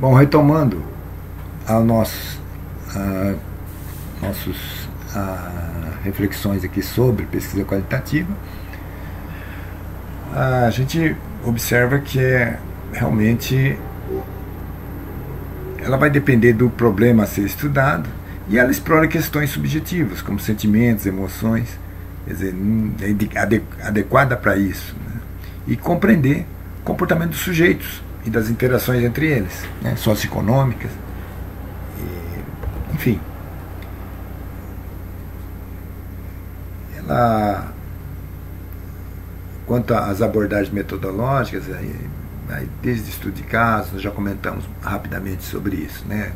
Bom, retomando ao nosso, nossos reflexões aqui sobre pesquisa qualitativa, a gente observa que realmente ela vai depender do problema a ser estudado, e ela explora questões subjetivas, como sentimentos, emoções, quer dizer, é adequada para isso, né? E compreender o comportamento dos sujeitos e das interações entre eles, né, socioeconômicas, enfim. Ela, quanto às abordagens metodológicas, desde estudo de casos, nós já comentamos rapidamente sobre isso, né?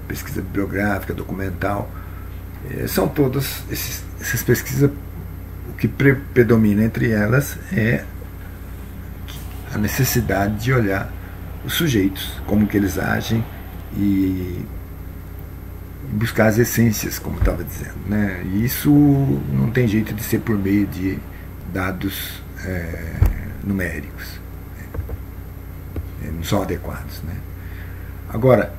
Pesquisa bibliográfica, documental, são todas essas pesquisas. O que predomina entre elas é a necessidade de olhar os sujeitos, como que eles agem, e buscar as essências, como estava dizendo, né? E isso não tem jeito de ser por meio de dados numéricos, não são adequados, né? Agora,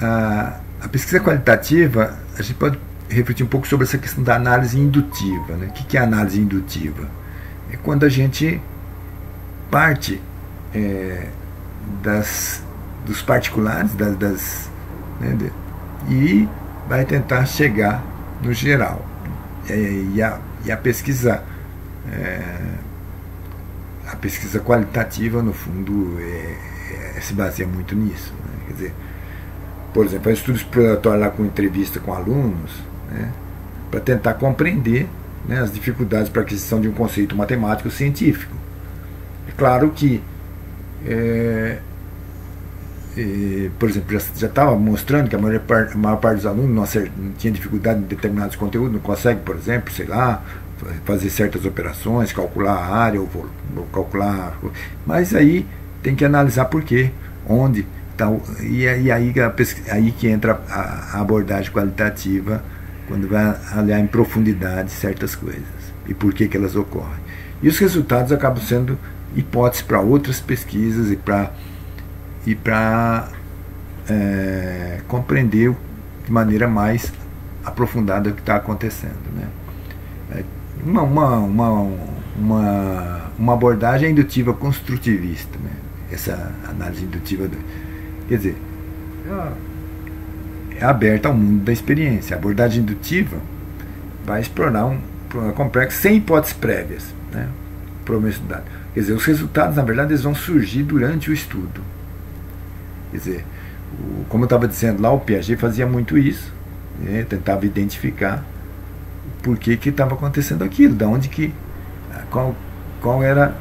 a pesquisa qualitativa, a gente pode refletir um pouco sobre essa questão da análise indutiva, né? O que é a análise indutiva? É quando a gente parte dos particulares, né, e vai tentar chegar no geral. E a pesquisa qualitativa, no fundo, se baseia muito nisso, né? Quer dizer, por exemplo, faz estudo exploratório lá com entrevista com alunos, né, para tentar compreender, né, as dificuldades para a aquisição de um conceito matemático científico. É claro que por exemplo, já estava mostrando que a maior parte dos alunos não tinha dificuldade em determinados conteúdos, não consegue, por exemplo, sei lá, fazer certas operações, calcular a área, ou calcular. Mas aí tem que analisar por quê, onde. E aí que entra a abordagem qualitativa, quando vai olhar em profundidade certas coisas e por que elas ocorrem. E os resultados acabam sendo hipóteses para outras pesquisas e para compreender de maneira mais aprofundada o que está acontecendo, né? Uma abordagem indutiva construtivista, né? Essa análise indutiva, quer dizer, é aberta ao mundo da experiência. A abordagem indutiva vai explorar um problema complexo sem hipóteses prévias, né? Problema estudado. Quer dizer, os resultados, na verdade, eles vão surgir durante o estudo. Quer dizer, como eu estava dizendo lá, o Piaget fazia muito isso, né? Tentava identificar por que estava acontecendo aquilo, da onde que, qual era,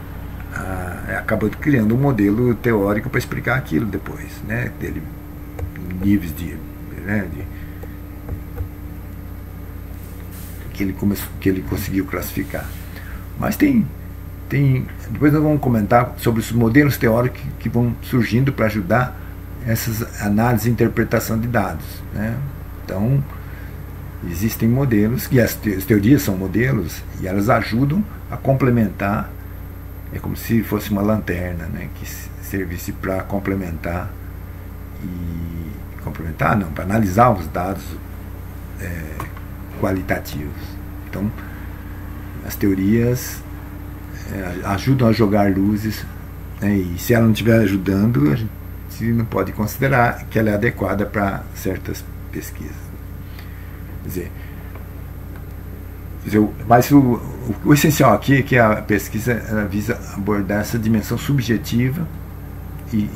acabou criando um modelo teórico para explicar aquilo depois, né? Dele, níveis que ele conseguiu classificar. Mas depois nós vamos comentar sobre os modelos teóricos que vão surgindo para ajudar essas análises e interpretação de dados, né? Então, existem modelos, e as teorias são modelos, e elas ajudam a complementar, é como se fosse uma lanterna, né, que servisse para complementar, para analisar os dados qualitativos. Então, as teorias ajudam a jogar luzes, né, e se ela não estiver ajudando, a gente não pode considerar que ela é adequada para certas pesquisas. Quer dizer, mas o essencial aqui é que a pesquisa visa abordar essa dimensão subjetiva e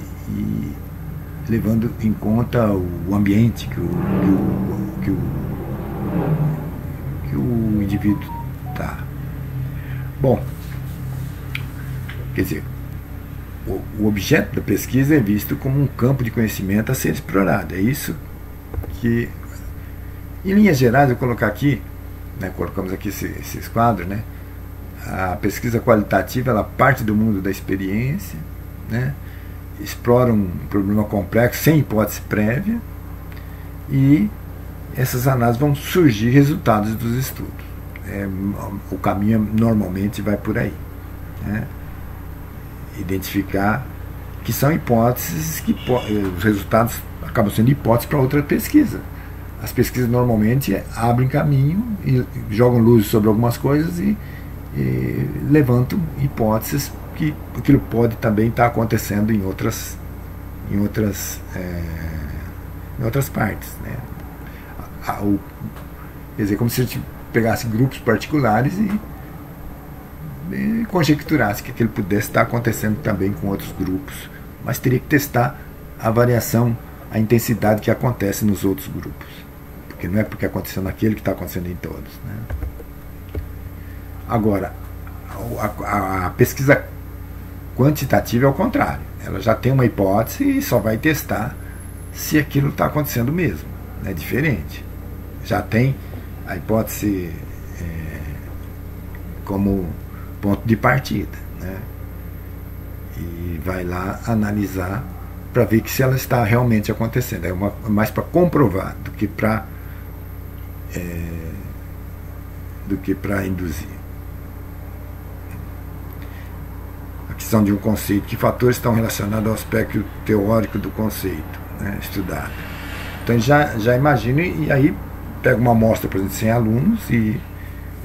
levando em conta o ambiente que o indivíduo está. Bom, quer dizer, o objeto da pesquisa é visto como um campo de conhecimento a ser explorado. É isso que, em linhas gerais, eu vou colocar aqui, né, colocamos aqui esses quadros, né? A pesquisa qualitativa, ela parte do mundo da experiência, né? Explora um problema complexo sem hipótese prévia, e essas análises vão surgir resultados dos estudos. O caminho normalmente vai por aí, né? Identificar que são hipóteses que os resultados acabam sendo hipóteses para outra pesquisa. As pesquisas normalmente abrem caminho e jogam luz sobre algumas coisas e levantam hipóteses que aquilo pode também estar acontecendo em outras partes, né? Quer dizer, como se a gente pegasse grupos particulares e conjecturasse que aquilo pudesse estar acontecendo também com outros grupos, mas teria que testar a variação, a intensidade que acontece nos outros grupos, porque não é porque aconteceu naquele que está acontecendo em todos, né? Agora, a pesquisa quantitativa é o contrário, ela já tem uma hipótese e só vai testar se aquilo está acontecendo mesmo, é diferente, já tem a hipótese como ponto de partida, né? E vai lá analisar para ver que se ela está realmente acontecendo, mais para comprovar do que para induzir. A questão de um conceito, que fatores estão relacionados ao aspecto teórico do conceito, né, estudado. Então já imagina, e aí pega uma amostra, por exemplo, de 100 alunos e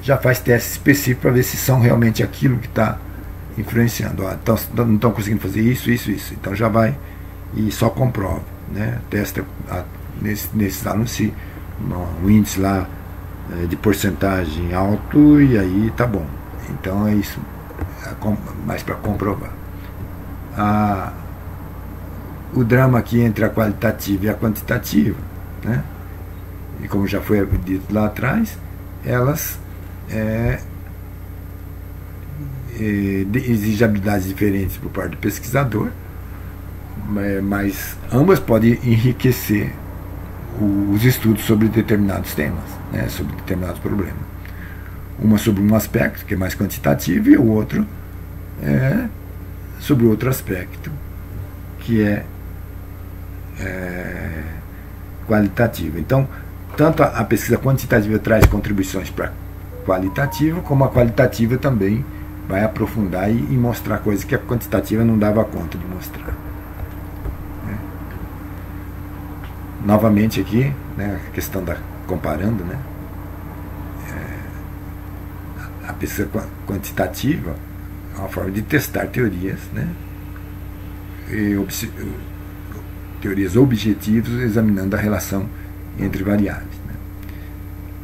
já faz testes específicos para ver se são realmente aquilo que está influenciando. Então, não estão conseguindo fazer isso. Então já vai e só comprova, né? Testa nesses alunos se o índice lá de porcentagem alto, e aí tá bom. Então é isso, mais para comprovar. O drama aqui entre a qualitativa e a quantitativa, né? E como já foi dito lá atrás, elas exigem habilidades diferentes por parte do pesquisador, mas ambas podem enriquecer os estudos sobre determinados temas, né, sobre determinados problemas. Uma sobre um aspecto, que é mais quantitativo, e o outro sobre outro aspecto, que é qualitativo. Então, tanto a pesquisa quantitativa traz contribuições para a qualitativa, como a qualitativa também vai aprofundar e mostrar coisas que a quantitativa não dava conta de mostrar. Novamente aqui, né, a questão da comparando, né, a pesquisa quantitativa é uma forma de testar teorias, né, teorias objetivas, examinando a relação entre variáveis,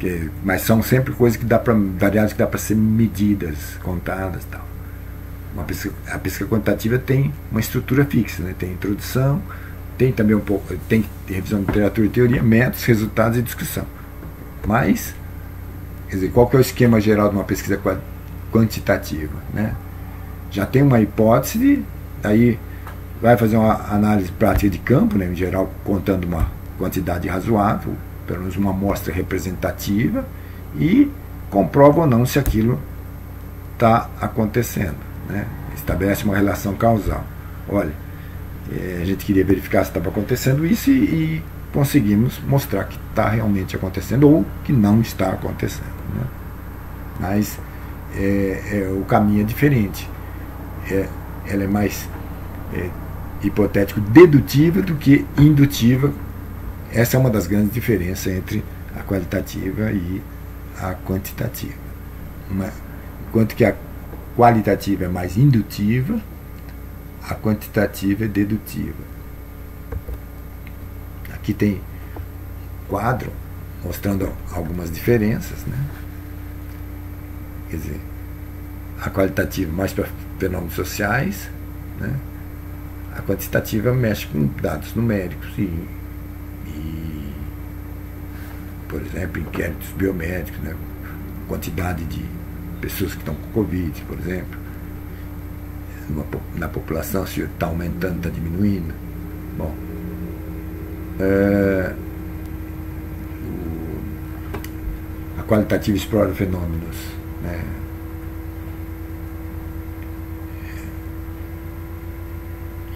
né, mas são sempre coisas que variáveis que dá para ser medidas, contadas, tal. A pesquisa quantitativa tem uma estrutura fixa, né, tem introdução, tem também tem revisão de literatura e teoria, métodos, resultados e discussão. Mas, quer dizer, qual que é o esquema geral de uma pesquisa quantitativa, né? Já tem uma hipótese, aí vai fazer uma análise prática de campo, né, em geral contando uma quantidade razoável, pelo menos uma amostra representativa, e comprova ou não se aquilo está acontecendo, né? Estabelece uma relação causal. Olha, a gente queria verificar se estava acontecendo isso e conseguimos mostrar que está realmente acontecendo ou que não está acontecendo, né? Mas o caminho é diferente. Ela é mais hipotético-dedutiva do que indutiva. Essa é uma das grandes diferenças entre a qualitativa e a quantitativa. Enquanto que a qualitativa é mais indutiva, a quantitativa é dedutiva. Aqui tem quadro mostrando algumas diferenças, né? Quer dizer, a qualitativa mais para fenômenos sociais, né? A quantitativa mexe com dados numéricos e por exemplo, inquéritos biomédicos, né? Quantidade de pessoas que estão com Covid, por exemplo, na população, se está aumentando, está diminuindo. Bom, a qualitativa explora fenômenos, né,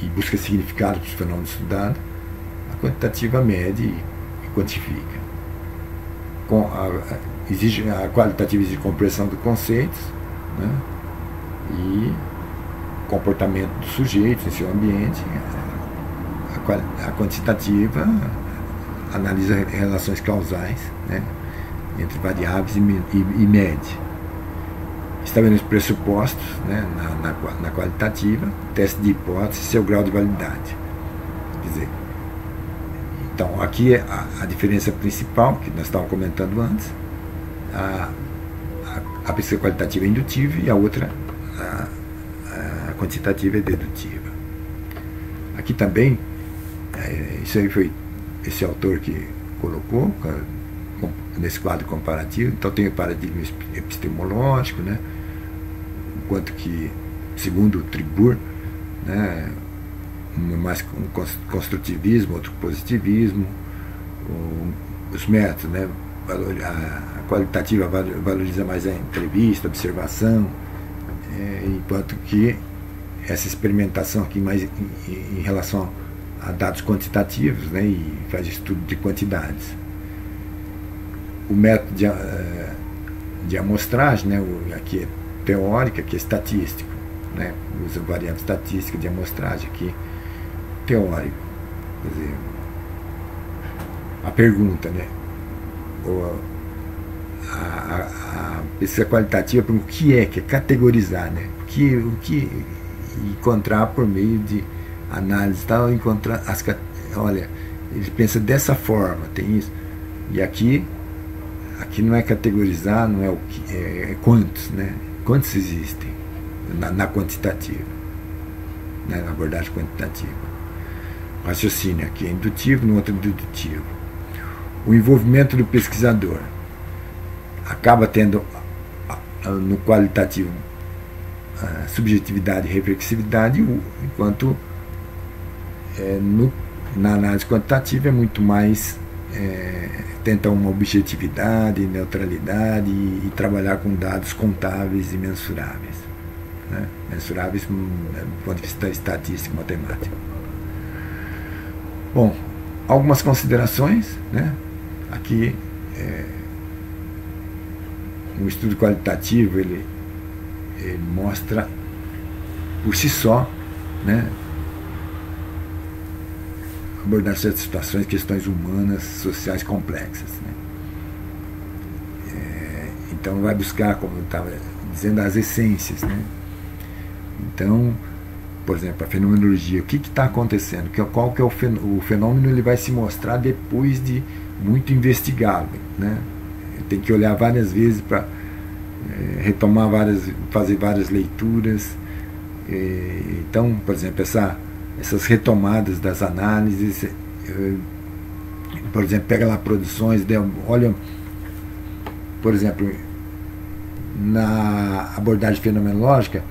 e busca significado para os fenômenos estudados. A quantitativa mede e quantifica. A qualitativa exige compreensão de conceitos, né, e comportamento dos sujeitos em seu ambiente. A quantitativa analisa relações causais, né, entre variáveis e mede. Estabelece pressupostos, né, na qualitativa, teste de hipótese e seu grau de validade. Quer dizer, então aqui é a diferença principal, que nós estávamos comentando antes. A pesquisa qualitativa é indutiva e a outra, a quantitativa, é dedutiva. Aqui também, isso aí foi esse autor que colocou nesse quadro comparativo. Então tem o paradigma epistemológico, né, enquanto que, segundo o Tribur, né, mais um construtivismo, outro positivismo, os métodos, né, a qualitativa valoriza mais a entrevista, a observação, enquanto que essa experimentação aqui mais em relação a dados quantitativos, né, e faz estudo de quantidades. O método de amostragem, né, aqui é teórico, aqui é estatístico, né, usa variável estatística de amostragem, aqui teórico. Quer dizer, a pergunta, né, a pesquisa qualitativa, o que é categorizar, né, o que encontrar por meio de análise tal, encontrar olha, ele pensa dessa forma, tem isso. E aqui não é categorizar, não é o que, é quantos, né, quantos existem na quantitativa, né, na abordagem quantitativa. O raciocínio aqui é indutivo, no outro é dedutivo. O envolvimento do pesquisador acaba tendo no qualitativo subjetividade e reflexividade, enquanto na análise quantitativa é muito mais tentar uma objetividade, neutralidade e trabalhar com dados contáveis e mensuráveis, né? Mensuráveis do ponto de vista estatístico, matemático. Bom, algumas considerações, né? Aqui um estudo qualitativo ele mostra por si só, né, abordar certas situações, questões humanas, sociais complexas, né? Então vai buscar, como eu estava dizendo, as essências, né? Então, por exemplo, a fenomenologia, o que está acontecendo? Qual que é o fenômeno? Ele vai se mostrar depois de muito investigá-lo, né? Tem que olhar várias vezes para retomar fazer várias leituras. Então, por exemplo, essas retomadas das análises, por exemplo, pega lá produções, olha, por exemplo, na abordagem fenomenológica,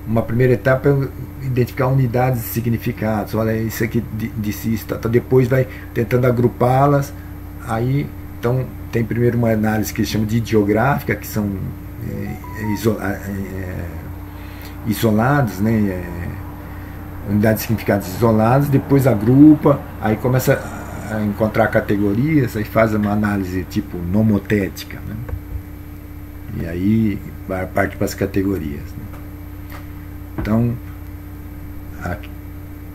uma primeira etapa é identificar unidades e significados. Olha, isso aqui disse isso, tá, depois vai tentando agrupá-las. Aí, então, tem primeiro uma análise que se chama de ideográfica, que são isolados, né, unidades de significados isolados, depois agrupa, aí começa a encontrar categorias, aí faz uma análise tipo nomotética, né, e aí parte para as categorias, né. Então,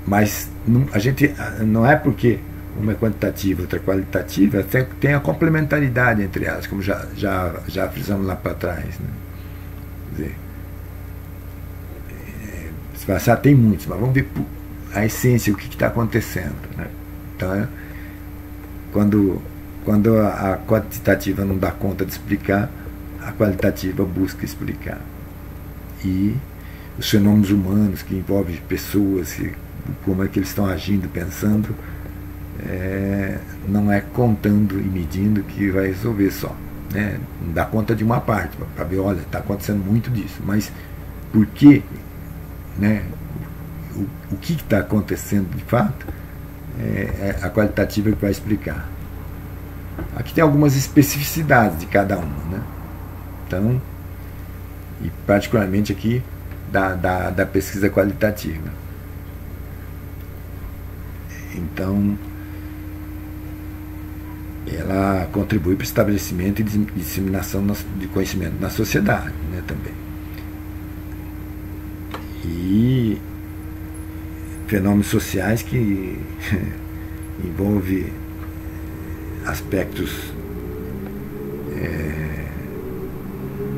mas a gente não é porque uma é quantitativa, outra é qualitativa, tem a complementaridade entre elas, como já frisamos lá para trás, né? Quer dizer, se passar tem muitos, mas vamos ver a essência, o que está acontecendo, né? Então, quando a quantitativa não dá conta de explicar, a qualitativa busca explicar. E os fenômenos humanos que envolvem pessoas, como é que eles estão agindo, pensando, não é contando e medindo que vai resolver só, né? Não dá conta de uma parte, para ver, olha, está acontecendo muito disso, mas por quê, né? O que está acontecendo de fato, é a qualitativa que vai explicar. Aqui tem algumas especificidades de cada uma, né? Então, e particularmente aqui da pesquisa qualitativa. Então, ela contribui para o estabelecimento e disseminação de conhecimento na sociedade, né, também. e fenômenos sociais que envolvem aspectos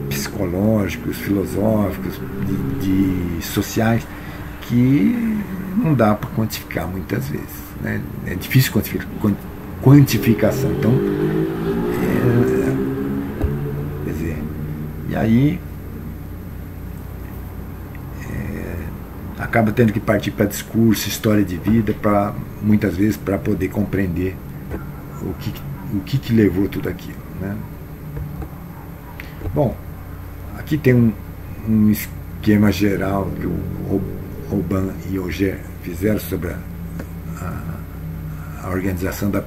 psicológicos, filosóficos, de sociais, que não dá para quantificar muitas vezes, né? É difícil quantificação. Então, quer dizer, e aí acaba tendo que partir para discurso, história de vida, para muitas vezes para poder compreender o que levou tudo aquilo, né? Bom, aqui tem um esquema geral que o Oban e Auger fizeram sobre a organização da,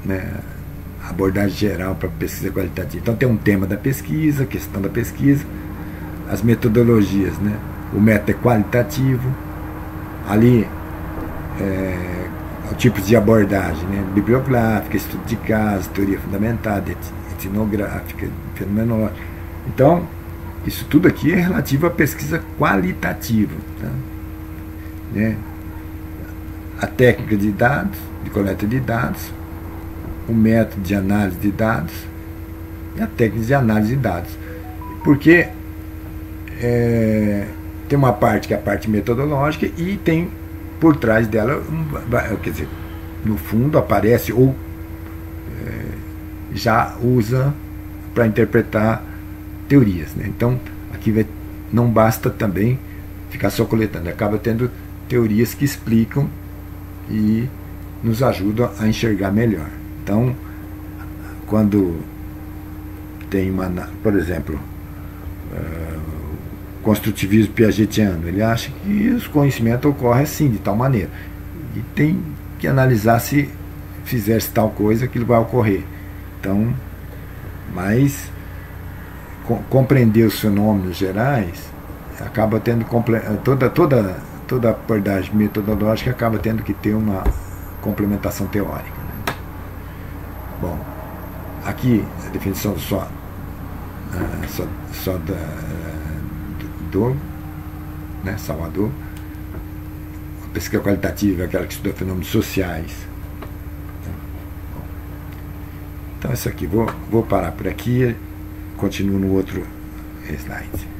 né, abordagem geral para pesquisa qualitativa. Então tem um tema da pesquisa, questão da pesquisa, as metodologias, né? O método é qualitativo, ali tipos de abordagem, né? Bibliográfica, estudo de caso, teoria fundamentada, etnográfica, fenomenológica. Então, isso tudo aqui é relativo à pesquisa qualitativa, tá? Né? A técnica de dados, de coleta de dados, o método de análise de dados e a técnica de análise de dados. Porque tem uma parte que é a parte metodológica e tem por trás dela, quer dizer, no fundo aparece ou já usa para interpretar teorias, né? Então aqui não basta também ficar só coletando, acaba tendo teorias que explicam e nos ajudam a enxergar melhor. Então, quando tem por exemplo, construtivismo piagetiano, ele acha que os conhecimentos ocorrem assim, de tal maneira, e tem que analisar se fizesse tal coisa, aquilo vai ocorrer. Então, mas compreender os fenômenos gerais acaba tendo toda a abordagem metodológica acaba tendo que ter uma complementação teórica, né? Bom, aqui a definição só né, Salvador. A pesquisa qualitativa é aquela que estuda fenômenos sociais. Então isso aqui, vou parar por aqui, continuo no outro slide.